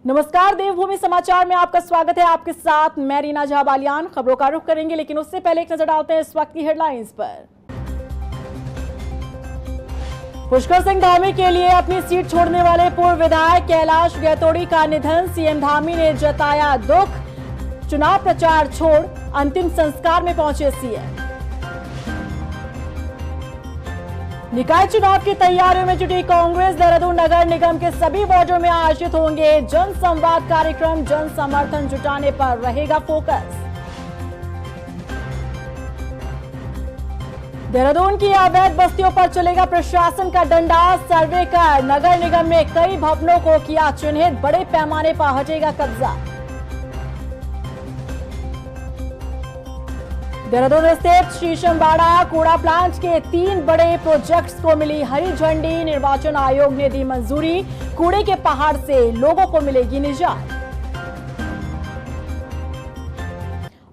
नमस्कार, देवभूमि समाचार में आपका स्वागत है। आपके साथ मैं रीना झाबालियान। खबरों का रुख करेंगे, लेकिन उससे पहले एक नजर डालते हैं इस वक्त की हेडलाइंस पर। पुष्कर सिंह धामी के लिए अपनी सीट छोड़ने वाले पूर्व विधायक कैलाश गैतोड़ी का निधन, सीएम धामी ने जताया दुख। चुनाव प्रचार छोड़ अंतिम संस्कार में पहुंचे सीएम। निकाय चुनाव की तैयारियों में जुटी कांग्रेस, देहरादून नगर निगम के सभी वार्डों में आयोजित होंगे जन संवाद कार्यक्रम। जन समर्थन जुटाने पर रहेगा फोकस। देहरादून की अवैध बस्तियों पर चलेगा प्रशासन का डंडा। सर्वे कर नगर निगम में कई भवनों को किया चिन्हित, बड़े पैमाने पर हटेगा कब्जा। देहरादून स्थित शीशमबाड़ा कूड़ा प्लांट के 3 बड़े प्रोजेक्ट्स को मिली हरी झंडी। निर्वाचन आयोग ने दी मंजूरी, कूड़े के पहाड़ से लोगों को मिलेगी निजात।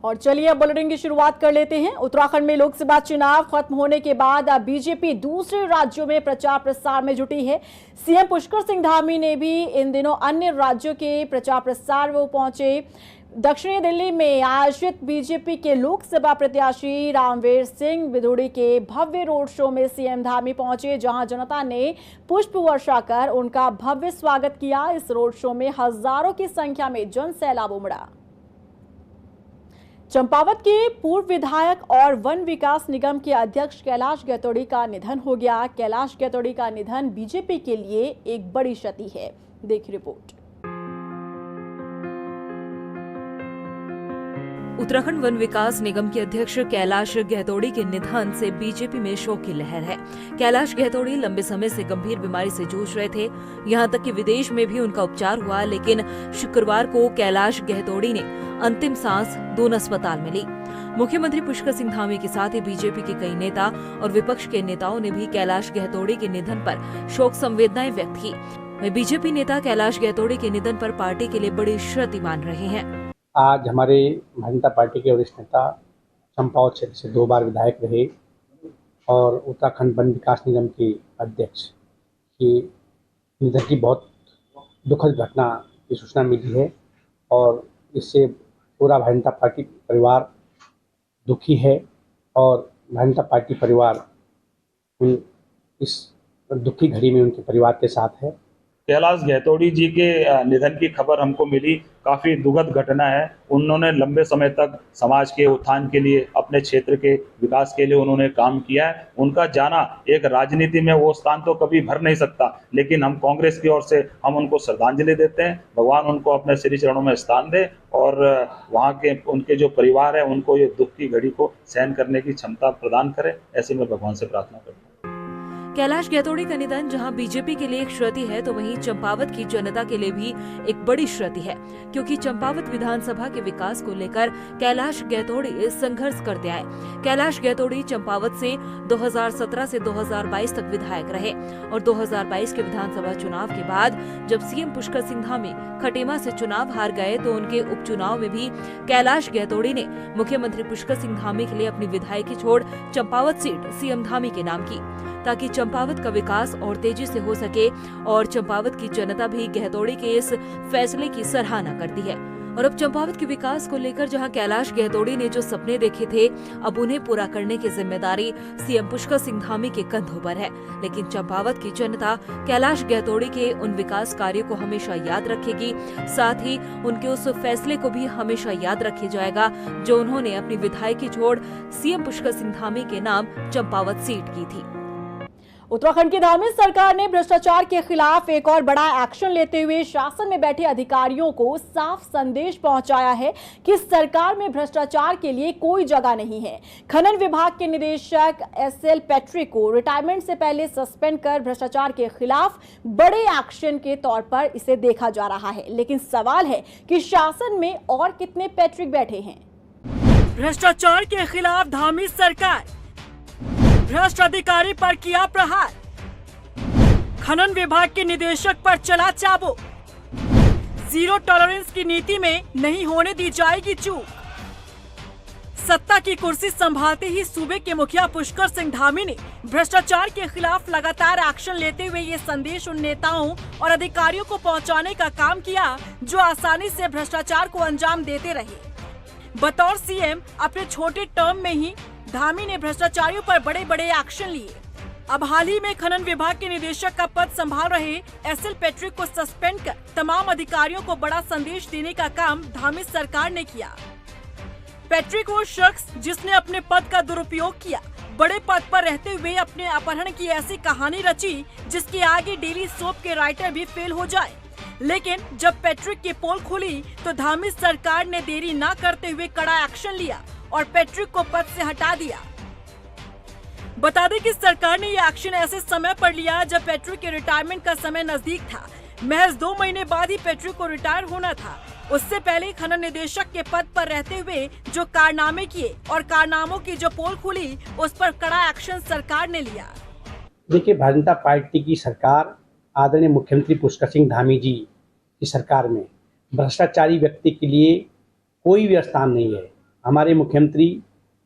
और चलिए अब बुलेटिन की शुरुआत कर लेते हैं। उत्तराखंड में लोकसभा चुनाव खत्म होने के बाद अब बीजेपी दूसरे राज्यों में प्रचार प्रसार में जुटी है। सीएम पुष्कर सिंह धामी ने भी इन दिनों अन्य राज्यों के प्रचार प्रसार में पहुंचे। दक्षिणी दिल्ली में आयोजित बीजेपी के लोकसभा प्रत्याशी रामवीर सिंह बिधूड़ी के भव्य रोड शो में सीएम धामी पहुंचे, जहां जनता ने पुष्प वर्षा कर उनका भव्य स्वागत किया। इस रोड शो में हजारों की संख्या में जन सैलाब उमड़ा। चंपावत के पूर्व विधायक और वन विकास निगम के अध्यक्ष कैलाश गैतोड़ी का निधन हो गया। कैलाश गैतोड़ी का निधन बीजेपी के लिए एक बड़ी क्षति है। देखिए रिपोर्ट। उत्तराखंड वन विकास निगम के अध्यक्ष कैलाश गैतोड़ी के निधन से बीजेपी में शोक की लहर है। कैलाश गैतोड़ी लंबे समय से गंभीर बीमारी से जूझ रहे थे, यहां तक कि विदेश में भी उनका उपचार हुआ, लेकिन शुक्रवार को कैलाश गैतोड़ी ने अंतिम सांस दून अस्पताल में ली। मुख्यमंत्री पुष्कर सिंह धामी के साथ ही बीजेपी के कई नेता और विपक्ष के नेताओं ने भी कैलाश गैतोड़ी के निधन पर शोक संवेदनाएं व्यक्त की। बीजेपी नेता कैलाश गैतोड़ी के निधन पर पार्टी के लिए बड़ी क्षति मान रहे हैं। आज हमारे भारतीय जनता पार्टी के वरिष्ठ नेता चंपावत क्षेत्र से 2 बार विधायक रहे और उत्तराखंड वन विकास निगम के अध्यक्ष की निधन की बहुत दुखद घटना की सूचना मिली है और इससे पूरा भारतीय जनता पार्टी परिवार दुखी है और भारतीय जनता पार्टी परिवार इस दुखी घड़ी में उनके परिवार के साथ है। कैलाश गैतोड़ी जी के निधन की खबर हमको मिली, काफ़ी दुखद घटना है। उन्होंने लंबे समय तक समाज के उत्थान के लिए, अपने क्षेत्र के विकास के लिए उन्होंने काम किया है। उनका जाना एक राजनीति में वो स्थान तो कभी भर नहीं सकता, लेकिन हम कांग्रेस की ओर से हम उनको श्रद्धांजलि देते हैं। भगवान उनको अपने श्री चरणों में स्थान दे और वहाँ के उनके जो परिवार है उनको ये दुख की घड़ी को सहन करने की क्षमता प्रदान करे, ऐसे में भगवान से प्रार्थना करता हूँ। कैलाश गैतोड़ी का निधन जहां बीजेपी के लिए एक क्षति है, तो वहीं चंपावत की जनता के लिए भी एक बड़ी क्षति है, क्योंकि चंपावत विधानसभा के विकास को लेकर कैलाश गैतोड़ी संघर्ष करते आए। कैलाश गैतोड़ी चंपावत से 2017 से 2022 तक विधायक रहे और 2022 के विधानसभा चुनाव के बाद जब सीएम पुष्कर सिंह धामी खटेमा से चुनाव हार गए, तो उनके उपचुनाव में भी कैलाश गैतोड़ी ने मुख्यमंत्री पुष्कर सिंह धामी के लिए अपनी विधायकी छोड़ चंपावत सीट सीएम धामी के नाम की, ताकि चंपावत का विकास और तेजी से हो सके। और चंपावत की जनता भी गैतोड़ी के इस फैसले की सराहना करती है। और अब चंपावत के विकास को लेकर जहां कैलाश गैतोड़ी ने जो सपने देखे थे, अब उन्हें पूरा करने की जिम्मेदारी सीएम पुष्कर सिंह धामी के कंधों पर है। लेकिन चंपावत की जनता कैलाश गैतोड़ी के उन विकास कार्यों को हमेशा याद रखेगी, साथ ही उनके उस फैसले को भी हमेशा याद रखा जाएगा जो उन्होंने अपनी विधायकी छोड़ सीएम पुष्कर सिंह धामी के नाम चंपावत सीट की थी। उत्तराखंड की धामी सरकार ने भ्रष्टाचार के खिलाफ एक और बड़ा एक्शन लेते हुए शासन में बैठे अधिकारियों को साफ संदेश पहुंचाया है कि सरकार में भ्रष्टाचार के लिए कोई जगह नहीं है। खनन विभाग के निदेशक एसएल पैट्रिक को रिटायरमेंट से पहले सस्पेंड कर भ्रष्टाचार के खिलाफ बड़े एक्शन के तौर पर इसे देखा जा रहा है। लेकिन सवाल है कि शासन में और कितने पैट्रिक बैठे हैं। भ्रष्टाचार के खिलाफ धामी सरकार, भ्रष्ट अधिकारी पर किया प्रहार, खनन विभाग के निदेशक पर चला चाबुक, जीरो टॉलरेंस की नीति में नहीं होने दी जाएगी चूक। सत्ता की कुर्सी संभालते ही सूबे के मुखिया पुष्कर सिंह धामी ने भ्रष्टाचार के खिलाफ लगातार एक्शन लेते हुए ये संदेश उन नेताओं और अधिकारियों को पहुंचाने का काम किया जो आसानी से भ्रष्टाचार को अंजाम देते रहे। बतौर सीएम अपने छोटे टर्म में ही धामी ने भ्रष्टाचारियों पर बड़े बड़े एक्शन लिए। अब हाल ही में खनन विभाग के निदेशक का पद संभाल रहे एसएल पैट्रिक को सस्पेंड कर तमाम अधिकारियों को बड़ा संदेश देने का काम धामी सरकार ने किया। पैट्रिक वो शख्स जिसने अपने पद का दुरुपयोग किया, बड़े पद पर रहते हुए अपने अपहरण की ऐसी कहानी रची जिसके आगे डेली सोप के राइटर भी फेल हो जाए। लेकिन जब पैट्रिक की पोल खुली तो धामी सरकार ने देरी न करते हुए कड़ा एक्शन लिया और पैट्रिक को पद से हटा दिया। बता दें कि सरकार ने ये एक्शन ऐसे समय पर लिया जब पैट्रिक के रिटायरमेंट का समय नजदीक था। महज 2 महीने बाद ही पैट्रिक को रिटायर होना था। उससे पहले खनन निदेशक के पद पर रहते हुए जो कारनामे किए और कारनामों की जो पोल खुली, उस पर कड़ा एक्शन सरकार ने लिया। देखिए, भारतीय जनता पार्टी की सरकार आदरणीय मुख्यमंत्री पुष्कर सिंह धामी जी की सरकार में भ्रष्टाचारी व्यक्ति के लिए कोई भी स्थान नहीं है। हमारे मुख्यमंत्री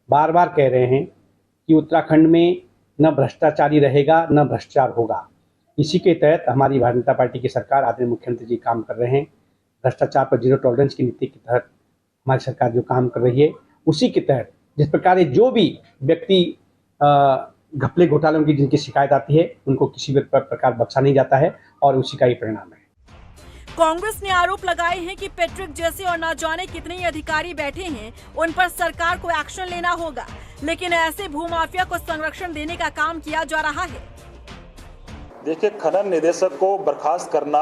बार बार कह रहे हैं कि उत्तराखंड में न भ्रष्टाचारी रहेगा न भ्रष्टाचार होगा। इसी के तहत हमारी भारतीय जनता पार्टी की सरकार आदरणीय मुख्यमंत्री जी काम कर रहे हैं। भ्रष्टाचार पर जीरो टॉलरेंस की नीति के तहत हमारी सरकार जो काम कर रही है, उसी के तहत जिस प्रकार जो भी व्यक्ति घपले घोटालों की जिनकी शिकायत आती है उनको किसी भी प्रकार बख्शा नहीं जाता है और उसी का ही परिणाम है। कांग्रेस ने आरोप लगाए हैं कि पैट्रिक जैसे और न जाने कितने ही अधिकारी बैठे हैं, उन पर सरकार को एक्शन लेना होगा। लेकिन ऐसे भूमाफिया को संरक्षण देने का काम किया जा रहा है। देखिए, खनन निदेशक को बर्खास्त करना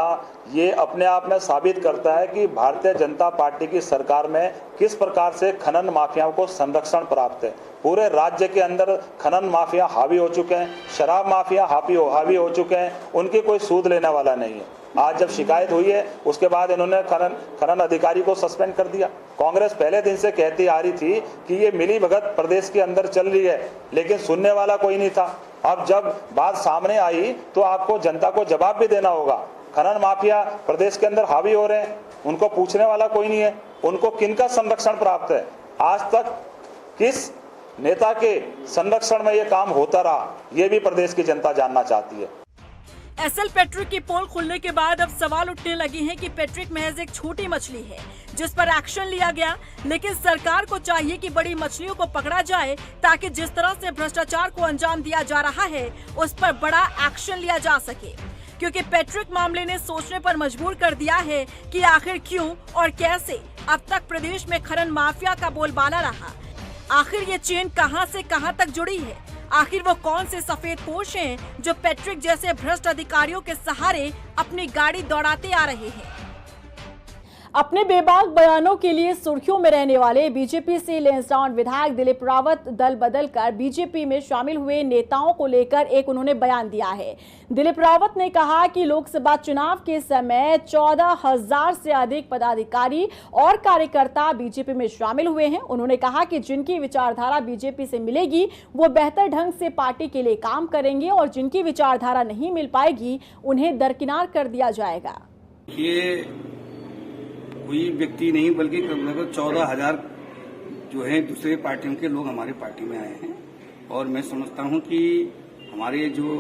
ये अपने आप में साबित करता है कि भारतीय जनता पार्टी की सरकार में किस प्रकार से खनन माफियाओं को संरक्षण प्राप्त है। पूरे राज्य के अंदर खनन माफिया हावी हो चुके हैं, शराब माफिया हावी हो चुके हैं, उनकी कोई सूद लेने वाला नहीं है। आज जब शिकायत हुई है उसके बाद इन्होंने खनन अधिकारी को सस्पेंड कर दिया। कांग्रेस पहले दिन से कहती आ रही थी कि ये मिलीभगत प्रदेश के अंदर चल रही है, लेकिन सुनने वाला कोई नहीं था। अब जब बात सामने आई तो आपको जनता को जवाब भी देना होगा। खनन माफिया प्रदेश के अंदर हावी हो रहे हैं, उनको पूछने वाला कोई नहीं है। उनको किनका संरक्षण प्राप्त है? आज तक किस नेता के संरक्षण में ये काम होता रहा, ये भी प्रदेश की जनता जानना चाहती है। एसएल पैट्रिक की पोल खुलने के बाद अब सवाल उठने लगे हैं कि पैट्रिक महज एक छोटी मछली है जिस पर एक्शन लिया गया, लेकिन सरकार को चाहिए कि बड़ी मछलियों को पकड़ा जाए ताकि जिस तरह से भ्रष्टाचार को अंजाम दिया जा रहा है उस पर बड़ा एक्शन लिया जा सके। क्योंकि पैट्रिक मामले ने सोचने पर मजबूर कर दिया है कि आखिर क्यों और कैसे अब तक प्रदेश में खनन माफिया का बोलबाला रहा। आखिर ये चेन कहां से कहां तक जुड़ी है? आखिर वो कौन से सफेद पोश हैं जो पैट्रिक जैसे भ्रष्ट अधिकारियों के सहारे अपनी गाड़ी दौड़ाते आ रहे हैं? अपने बेबाक बयानों के लिए सुर्खियों में रहने वाले बीजेपी से लैंसडाउन विधायक दिलीप रावत दल बदलकर बीजेपी में शामिल हुए नेताओं को लेकर एक उन्होंने बयान दिया है। दिलीप रावत ने कहा कि लोकसभा चुनाव के समय 14,000 से अधिक पदाधिकारी और कार्यकर्ता बीजेपी में शामिल हुए हैं। उन्होंने कहा कि जिनकी विचारधारा बीजेपी से मिलेगी वो बेहतर ढंग से पार्टी के लिए काम करेंगे और जिनकी विचारधारा नहीं मिल पाएगी उन्हें दरकिनार कर दिया जाएगा। कोई व्यक्ति नहीं बल्कि लगभग 14,000 जो है दूसरे पार्टियों के लोग हमारे पार्टी में आए हैं और मैं समझता हूं कि हमारे जो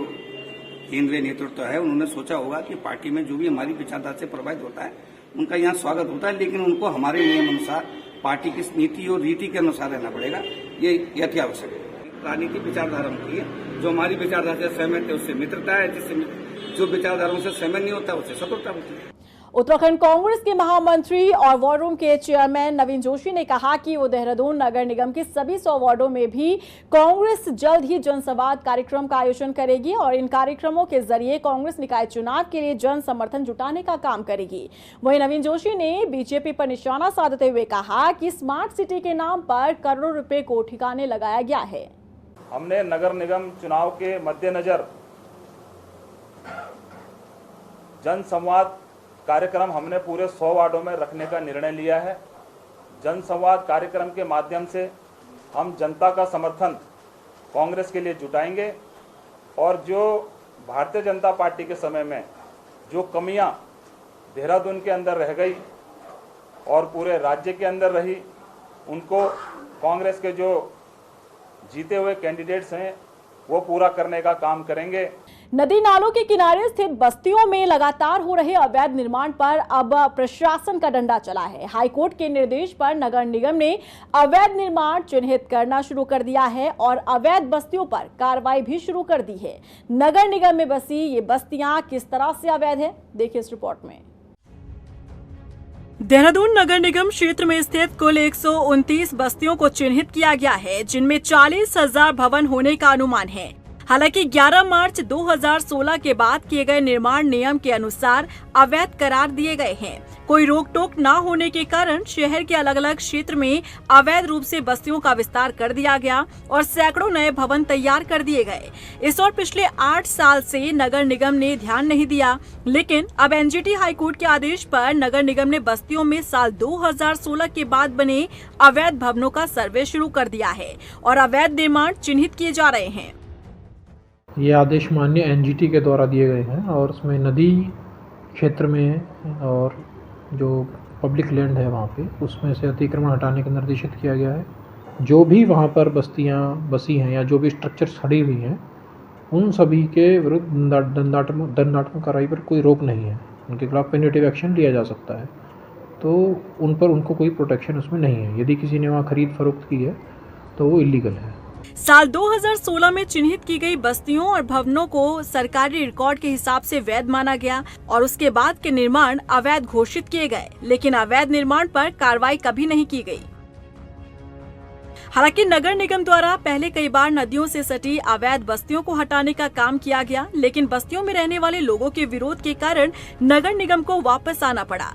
केंद्रीय नेतृत्व है उन्होंने सोचा होगा कि पार्टी में जो भी हमारी विचारधारा से प्रभावित होता है उनका यहाँ स्वागत होता है, लेकिन उनको हमारे नियम अनुसार पार्टी की नीति और रीति के अनुसार रहना पड़ेगा। ये अति आवश्यक है। राजनीतिक विचारधारा उनकी है, जो हमारी विचारधारा से सहमत है उससे मित्रता है, जिससे जो विचारधाराओं से सहमत नहीं होता उससे शत्रुता होती है। उत्तराखंड कांग्रेस के महामंत्री और वॉर रूम के चेयरमैन नवीन जोशी ने कहा कि वो देहरादून नगर निगम के सभी 100 वार्डों में भी कांग्रेस जल्द ही जनसंवाद कार्यक्रम का आयोजन करेगी और इन कार्यक्रमों के जरिए कांग्रेस निकाय चुनाव के लिए जन समर्थन जुटाने का काम करेगी। वहीं नवीन जोशी ने बीजेपी पर निशाना साधते हुए कहा कि स्मार्ट सिटी के नाम पर करोड़ों रुपए को ठिकाने लगाया गया है। हमने नगर निगम चुनाव के मद्देनजर जन संवाद कार्यक्रम हमने पूरे 100 वार्डों में रखने का निर्णय लिया है। जन संवाद कार्यक्रम के माध्यम से हम जनता का समर्थन कांग्रेस के लिए जुटाएंगे और जो भारतीय जनता पार्टी के समय में जो कमियां देहरादून के अंदर रह गई और पूरे राज्य के अंदर रही उनको कांग्रेस के जो जीते हुए कैंडिडेट्स हैं वो पूरा करने का काम करेंगे। नदी नालों के किनारे स्थित बस्तियों में लगातार हो रहे अवैध निर्माण पर अब प्रशासन का डंडा चला है। हाईकोर्ट के निर्देश पर नगर निगम ने अवैध निर्माण चिन्हित करना शुरू कर दिया है और अवैध बस्तियों पर कार्रवाई भी शुरू कर दी है। नगर निगम में बसी ये बस्तियां किस तरह से अवैध है, देखिए इस रिपोर्ट में। देहरादून नगर निगम क्षेत्र में स्थित कुल 129 बस्तियों को चिन्हित किया गया है, जिनमें 40,000 भवन होने का अनुमान है। हालांकि 11 मार्च 2016 के बाद किए गए निर्माण नियम के अनुसार अवैध करार दिए गए हैं। कोई रोक टोक न होने के कारण शहर के अलग अलग क्षेत्र में अवैध रूप से बस्तियों का विस्तार कर दिया गया और सैकड़ों नए भवन तैयार कर दिए गए। इस और पिछले 8 साल से नगर निगम ने ध्यान नहीं दिया, लेकिन अब एनजीटी हाईकोर्ट के आदेश पर नगर निगम ने बस्तियों में साल 2016 के बाद बने अवैध भवनों का सर्वे शुरू कर दिया है और अवैध निर्माण चिन्हित किए जा रहे हैं। ये आदेश माननीय एनजीटी के द्वारा दिए गए हैं और उसमें नदी क्षेत्र में और जो पब्लिक लैंड है वहाँ पे उसमें से अतिक्रमण हटाने का निर्देशित किया गया है। जो भी वहाँ पर बस्तियाँ बसी हैं या जो भी स्ट्रक्चर्स खड़ी हुई हैं उन सभी के विरुद्ध दंडात्मक कार्रवाई पर कोई रोक नहीं है। उनके खिलाफ पेनल्टी एक्शन लिया जा सकता है, तो उन पर उनको कोई प्रोटेक्शन उसमें नहीं है। यदि किसी ने वहाँ खरीद फरोख्त की है तो वो इलीगल है। साल 2016 में चिन्हित की गई बस्तियों और भवनों को सरकारी रिकॉर्ड के हिसाब से वैध माना गया और उसके बाद के निर्माण अवैध घोषित किए गए, लेकिन अवैध निर्माण पर कार्रवाई कभी नहीं की गई। हालांकि नगर निगम द्वारा पहले कई बार नदियों से सटी अवैध बस्तियों को हटाने का काम किया गया, लेकिन बस्तियों में रहने वाले लोगों के विरोध के कारण नगर निगम को वापस आना पड़ा।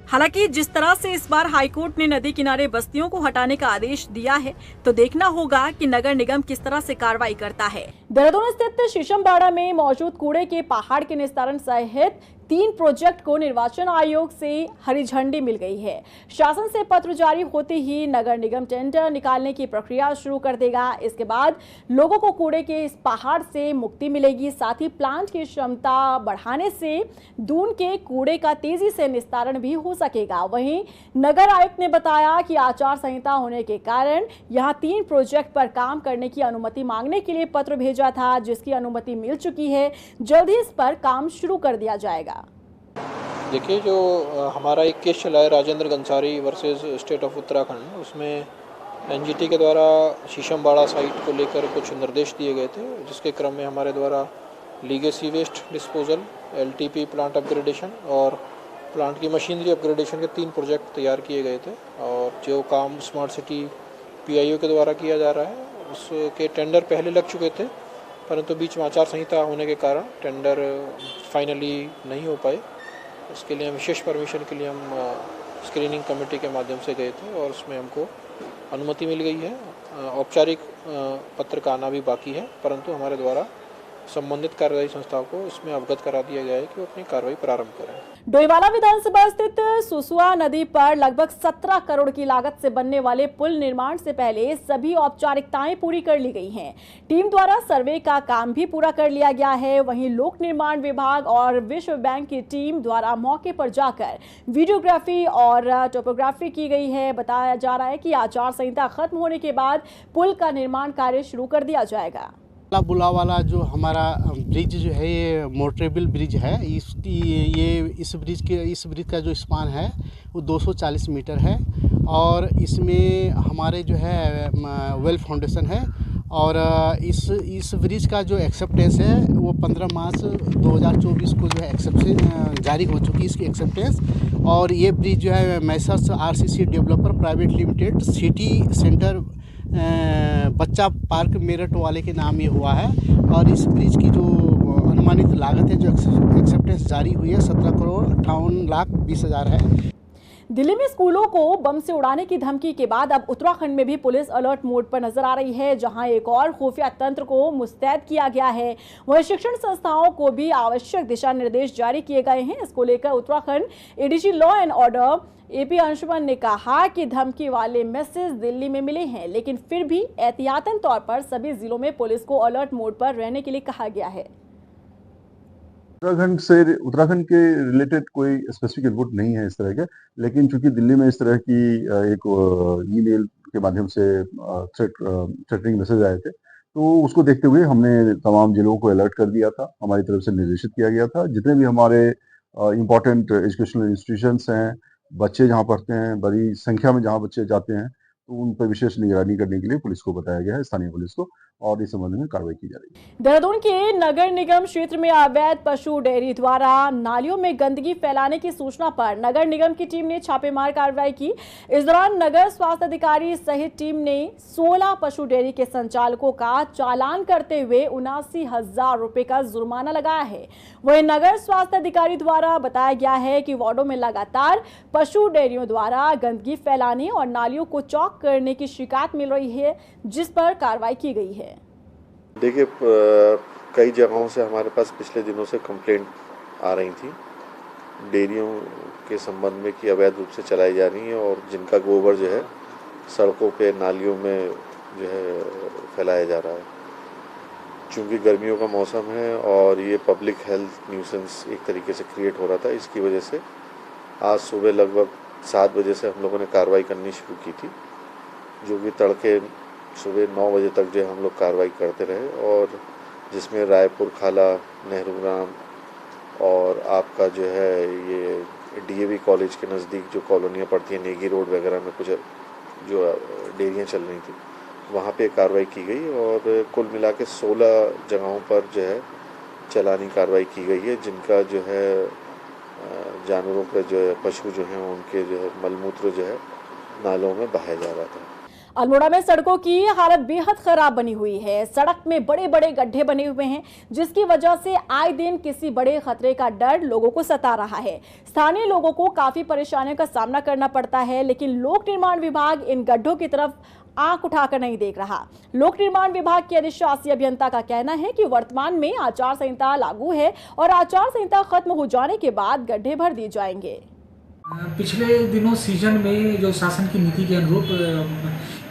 हालांकि जिस तरह से इस बार हाईकोर्ट ने नदी किनारे बस्तियों को हटाने का आदेश दिया है, तो देखना होगा कि नगर निगम किस तरह से कार्रवाई करता है। देहरादून स्थित शीशमबाड़ा में मौजूद कूड़े के पहाड़ के निस्तारण सहित 3 प्रोजेक्ट को निर्वाचन आयोग से हरी झंडी मिल गई है। शासन से पत्र जारी होते ही नगर निगम टेंडर निकालने की प्रक्रिया शुरू कर देगा। इसके बाद लोगों को कूड़े के इस पहाड़ से मुक्ति मिलेगी। साथ ही प्लांट की क्षमता बढ़ाने से दून के कूड़े का तेजी से निस्तारण भी हो सकेगा। वहीं नगर आयुक्त ने बताया कि आचार संहिता होने के कारण यहां 3 प्रोजेक्ट पर काम करने की अनुमति मांगने के लिए पत्र भेजा था, जिसकी अनुमति मिल चुकी है। जल्द ही इस पर काम शुरू कर दिया जाएगा। देखिए, जो हमारा एक केस चला है Rajendra Gansari versus state of Uttarakhand, उसमें एनजीटी के द्वारा शीशमबाड़ा साइट को लेकर कुछ निर्देश दिए गए थे, जिसके क्रम में हमारे द्वारा legacy waste disposal, LTP plant upgradation और प्लांट की मशीनरी अपग्रेडेशन के 3 प्रोजेक्ट तैयार किए गए थे। और जो काम स्मार्ट सिटी पीआईओ के द्वारा किया जा रहा है उसके टेंडर पहले लग चुके थे, परंतु बीच में आचार संहिता होने के कारण टेंडर फाइनली नहीं हो पाए। इसके लिए हम विशेष परमिशन के लिए हम स्क्रीनिंग कमेटी के माध्यम से गए थे और उसमें हमको अनुमति मिल गई है। औपचारिक पत्र का आना भी बाकी है, परंतु हमारे द्वारा संबंधित कार्यदायी संस्थाओं को इसमें अवगत करा दिया गया है कि वो अपनी कार्रवाई प्रारंभ करें। डोईवाला विधानसभा स्थित सुसुआ नदी पर लगभग 17 करोड़ की लागत से बनने वाले पुल निर्माण से पहले सभी औपचारिकताएं पूरी कर ली गई हैं। टीम द्वारा सर्वे का काम भी पूरा कर लिया गया है। वहीं लोक निर्माण विभाग और विश्व बैंक की टीम द्वारा मौके पर जाकर वीडियोग्राफी और टोपोग्राफी की गई है। बताया जा रहा है कि आचार संहिता खत्म होने के बाद पुल का निर्माण कार्य शुरू कर दिया जाएगा। बुला वाला जो हमारा ब्रिज जो है ये मोटरेबल ब्रिज है। इस ब्रिज का जो स्पान है वो 240 मीटर है और इसमें हमारे जो है वेल फाउंडेशन है और इस ब्रिज का जो एक्सेप्टेंस है वो 15 मार्च 2024 को जो है एक्सेप्टेंस जारी हो चुकी है इसकी एक्सेप्टेंस। और ये ब्रिज जो है Messrs RCC developer private limited city centre बच्चा पार्क मेरठ वाले के नाम ये हुआ है। और इस ब्रिज की जो अनुमानित लागत है जो एक्सेप्टेंस जारी हुई है 17,58,20,000 है। दिल्ली में स्कूलों को बम से उड़ाने की धमकी के बाद अब उत्तराखंड में भी पुलिस अलर्ट मोड पर नजर आ रही है, जहां एक और खुफिया तंत्र को मुस्तैद किया गया है। वहीं शिक्षण संस्थाओं को भी आवश्यक दिशा निर्देश जारी किए गए हैं। इसको लेकर Uttarakhand ADG law and order AP Anshuman ने कहा कि धमकी वाले मैसेज दिल्ली में मिले हैं, लेकिन फिर भी एहतियातन तौर पर सभी जिलों में पुलिस को अलर्ट मोड पर रहने के लिए कहा गया है। उत्तराखंड के रिलेटेड कोई स्पेसिफिक रिपोर्ट नहीं है इस तरह के, लेकिन चूंकि दिल्ली में इस तरह की एक ईमेल के माध्यम से थ्रेटनिंग मैसेज आए थे। तो उसको देखते हुए हमने तमाम जिलों को अलर्ट कर दिया था, हमारी तरफ से निर्देशित किया गया था। जितने भी हमारे इम्पोर्टेंट एजुकेशनल इंस्टीट्यूशंस हैं, बच्चे जहाँ पढ़ते हैं, बड़ी संख्या में जहाँ बच्चे जाते हैं, तो उन पर विशेष निगरानी करने के लिए पुलिस को बताया गया है, स्थानीय पुलिस को, और इस संबंध में कार्रवाई की जा रही है। देहरादून के नगर निगम क्षेत्र में अवैध पशु डेयरी द्वारा नालियों में गंदगी फैलाने की सूचना पर नगर निगम की टीम ने छापेमार कार्रवाई की। इस दौरान नगर स्वास्थ्य अधिकारी सहित टीम ने 16 पशु डेयरी के संचालकों का चालान करते हुए 79,000 रुपए का जुर्माना लगाया है। वहीं नगर स्वास्थ्य अधिकारी द्वारा बताया गया है कि वार्डों में लगातार पशु डेयरियों द्वारा गंदगी फैलाने और नालियों को चौक करने की शिकायत मिल रही है, जिस पर कार्रवाई की गई है। देखिए, कई जगहों से हमारे पास पिछले दिनों से कंप्लेंट आ रही थी डेयरियों के संबंध में कि अवैध रूप से चलाई जा रही है और जिनका गोबर जो है सड़कों पे नालियों में जो है फैलाया जा रहा है। चूँकि गर्मियों का मौसम है और ये पब्लिक हेल्थ न्यूसेंस एक तरीके से क्रिएट हो रहा था, इसकी वजह से आज सुबह लगभग 7 बजे से हम लोगों ने कार्रवाई करनी शुरू की थी, जो कि तड़के सुबह 9 बजे तक जो हम लोग कार्रवाई करते रहे, और जिसमें रायपुर खाला, नेहरू ग्राम और आपका जो है ये डीएवी कॉलेज के नज़दीक जो कॉलोनियाँ पड़ती हैं, नेगी रोड वगैरह में कुछ जो डेयरियाँ चल रही थी, वहाँ पे कार्रवाई की गई और कुल मिला के 16 जगहों पर जो है चालानी कार्रवाई की गई है, जिनका जो है जानवरों का जो है पशु जो हैं उनके जो है मलमूत्र जो है नालों में बहाया जा रहा था। अल्मोड़ा में सड़कों की हालत बेहद खराब बनी हुई है। सड़क में बड़े बड़े गड्ढे बने हुए हैं, जिसकी वजह से आए दिन किसी बड़े खतरे का डर लोगों को सता रहा है। स्थानीय लोगों को काफी परेशानियों का सामना करना पड़ता है, लेकिन लोक निर्माण विभाग इन गड्ढों की तरफ आंख उठाकर नहीं देख रहा। लोक निर्माण विभाग के अधिशासी अभियंता का कहना है कि वर्तमान में आचार संहिता लागू है और आचार संहिता खत्म हो जाने के बाद गड्ढे भर दिए जाएंगे। पिछले दिनों सीजन में जो शासन की नीति के अनुरूप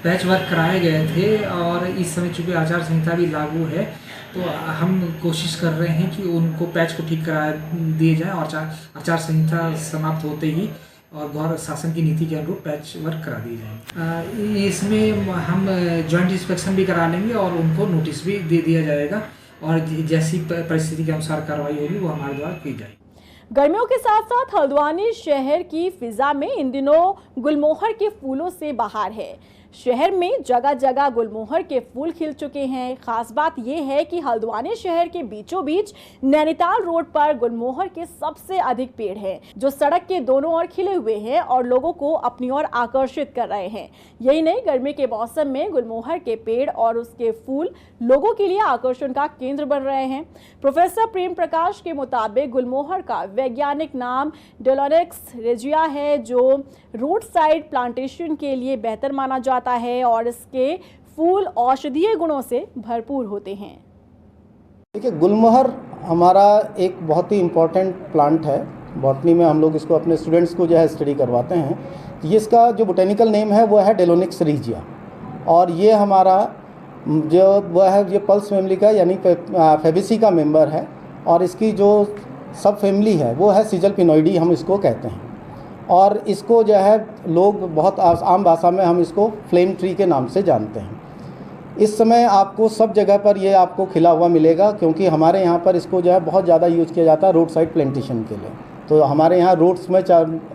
पैच वर्क कराए गए थे और इस समय चूंकि आचार संहिता भी लागू है, तो हम कोशिश कर रहे हैं कि उनको पैच को ठीक करा दिए जाए और आचार संहिता समाप्त होते ही और गौर शासन की नीति के अनुरूप पैच वर्क करा दिए जाए। इसमें हम जॉइंट इंस्पेक्शन भी करा लेंगे और उनको नोटिस भी दे दिया जाएगा और जैसी परिस्थिति के अनुसार कार्रवाई होगी वो हमारे द्वारा की जाएगी। गर्मियों के साथ साथ हल्द्वानी शहर की फिजा में इन दिनों गुलमोहर के फूलों से बहार है। शहर में जगह जगह गुलमोहर के फूल खिल चुके हैं। खास बात यह है कि हल्द्वानी शहर के बीचों बीच नैनीताल रोड पर गुलमोहर के सबसे अधिक पेड़ हैं, जो सड़क के दोनों ओर खिले हुए हैं और लोगों को अपनी ओर आकर्षित कर रहे हैं। यही नहीं, गर्मी के मौसम में गुलमोहर के पेड़ और उसके फूल लोगों के लिए आकर्षण का केंद्र बन रहे हैं। प्रोफेसर प्रेम प्रकाश के मुताबिक गुलमोहर का वैज्ञानिक नाम डेलोनिक्स रेजिया है, जो रोड साइड प्लांटेशन के लिए बेहतर माना जाता है और इसके फूल औषधीय गुणों से भरपूर होते हैं। देखिए, गुलमोहर हमारा एक बहुत ही इम्पोर्टेंट प्लांट है। बॉटनी में हम लोग इसको अपने स्टूडेंट्स को जो है स्टडी करवाते हैं। ये इसका जो बोटेनिकल नेम है वो है डेलोनिक्स रेजिया, और ये हमारा जो वह है ये पल्स फैमिली का यानी फेबेसी का मेंबर है, और इसकी जो सब फैमिली है वो है सिजल पिनोइडी, हम इसको कहते हैं। और इसको जो है लोग बहुत आम भाषा में हम इसको फ्लेम ट्री के नाम से जानते हैं। इस समय आपको सब जगह पर ये आपको खिला हुआ मिलेगा, क्योंकि हमारे यहाँ पर इसको जो है बहुत ज़्यादा यूज़ किया जाता है रोड साइड प्लांटेशन के लिए। तो हमारे यहाँ रोड्स में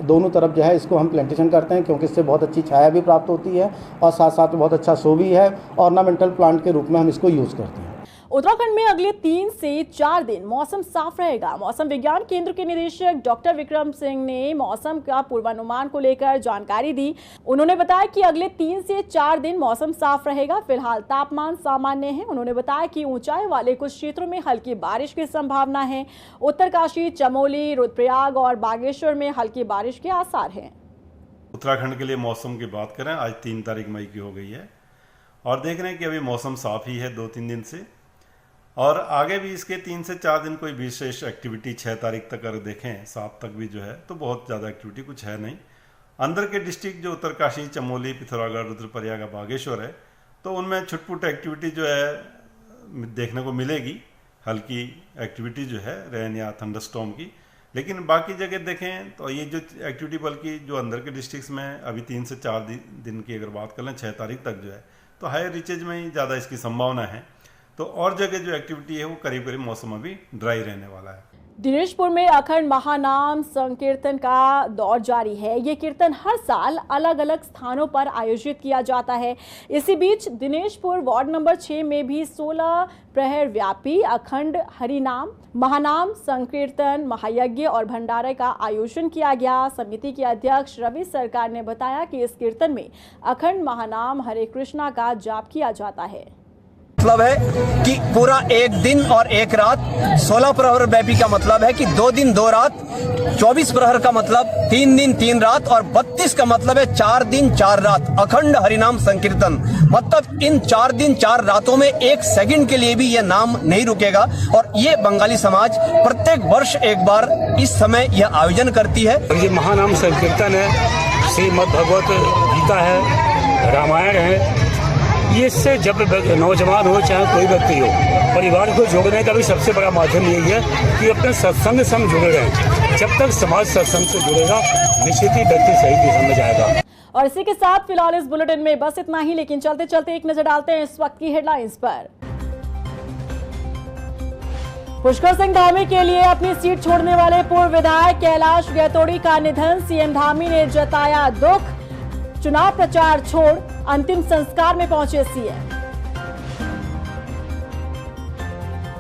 दोनों तरफ जो है इसको हम प्लांटेशन करते हैं, क्योंकि इससे बहुत अच्छी छाया भी प्राप्त होती है और साथ साथ बहुत अच्छा शो भी है। ऑर्नामेंटल प्लांट के रूप में हम इसको यूज़ करते हैं। उत्तराखंड में अगले 3 से 4 दिन मौसम साफ रहेगा। मौसम विज्ञान केंद्र के निदेशक डॉक्टर विक्रम सिंह ने मौसम का पूर्वानुमान को लेकर जानकारी दी। उन्होंने बताया कि अगले 3 से 4 दिन मौसम साफ रहेगा। फिलहाल तापमान सामान्य है। उन्होंने बताया कि ऊंचाई वाले कुछ क्षेत्रों में हल्की बारिश की संभावना है। उत्तरकाशी, चमोली, रुद्रप्रयाग और बागेश्वर में हल्की बारिश के आसार हैं। उत्तराखंड के लिए मौसम की बात करें, आज 3 तारीख मई की हो गई है और देख रहे हैं कि अभी मौसम साफ ही है 2-3 दिन से, और आगे भी इसके 3 से 4 दिन कोई विशेष एक्टिविटी 6 तारीख तक अगर देखें 7 तक भी जो है तो बहुत ज़्यादा एक्टिविटी कुछ है नहीं। अंदर के डिस्ट्रिक्ट जो उत्तरकाशी, चमोली, पिथौरागढ़, रुद्रप्रयाग, बागेश्वर है, तो उनमें छुटपुट एक्टिविटी जो है देखने को मिलेगी। हल्की एक्टिविटी जो है रेन या थंडरस्टॉर्म की, लेकिन बाकी जगह देखें तो ये जो एक्टिविटी बल्कि जो अंदर के डिस्ट्रिक्ट्स में अभी 3 से 4 दिन की अगर बात कर लें 6 तारीख तक जो है तो हायर रीचेज में ही ज़्यादा इसकी संभावना है। तो और जगह जो एक्टिविटी है वो करीब करीब मौसम अभी ड्राई रहने वाला है। दिनेशपुर में अखंड महानाम संकीर्तन का दौर जारी है। ये कीर्तन हर साल अलग अलग स्थानों पर आयोजित किया जाता है। इसी बीच दिनेशपुर वार्ड नंबर 6 में भी 16 प्रहर व्यापी अखंड हरिनाम महानाम संकीर्तन महायज्ञ और भंडारे का आयोजन किया गया। समिति के अध्यक्ष रवि सरकार ने बताया कि इस कीर्तन में अखंड महानाम हरे कृष्णा का जाप किया जाता है। मतलब है कि पूरा एक दिन और एक रात 16 प्रहर व्यापी का मतलब है कि 2 दिन 2 रात, 24 प्रहर का मतलब 3 दिन 3 रात और 32 का मतलब है 4 दिन 4 रात अखंड हरिनाम संकीर्तन। मतलब इन 4 दिन 4 रातों में 1 सेकंड के लिए भी यह नाम नहीं रुकेगा और ये बंगाली समाज प्रत्येक वर्ष एक बार इस समय यह आयोजन करती है। ये महानाम संकीर्तन है, श्रीमद् भगवत गीता है, रामायण है। ये इससे जब नौजवान हो चाहे कोई व्यक्ति हो, परिवार को जोड़ने का भी सबसे बड़ा माध्यम यही है कि अपने सत्संग से हम जुड़े रहें। जब तक समाज सत्संग से जुड़ेगा निश्चित ही व्यक्ति सही दिशा में जाएगा। और इसी के साथ फिलहाल इस बुलेटिन में बस इतना ही, लेकिन चलते चलते एक नजर डालते हैं इस वक्त की हेडलाइंस पर। पुष्कर सिंह धामी के लिए अपनी सीट छोड़ने वाले पूर्व विधायक कैलाश गैतोड़ी का निधन, सीएम धामी ने जताया दुख। चुनाव प्रचार छोड़ अंतिम संस्कार में पहुंचे सीएम।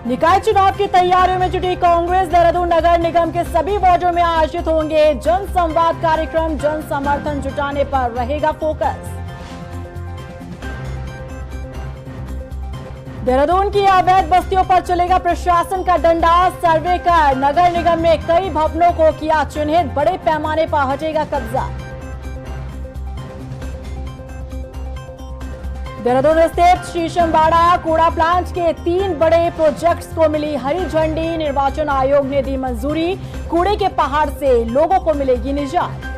निकाय चुनाव की तैयारियों में जुटी कांग्रेस, देहरादून नगर निगम के सभी वार्डों में आयोजित होंगे जन संवाद कार्यक्रम, जन समर्थन जुटाने पर रहेगा फोकस। देहरादून की अवैध बस्तियों पर चलेगा प्रशासन का डंडा, सर्वे कर नगर निगम में कई भवनों को किया चिन्हित, बड़े पैमाने पर हटेगा कब्जा। देहरादून स्थित शीशमबाड़ा कूड़ा प्लांट के 3 बड़े प्रोजेक्ट्स को मिली हरी झंडी, निर्वाचन आयोग ने दी मंजूरी, कूड़े के पहाड़ से लोगों को मिलेगी निजात।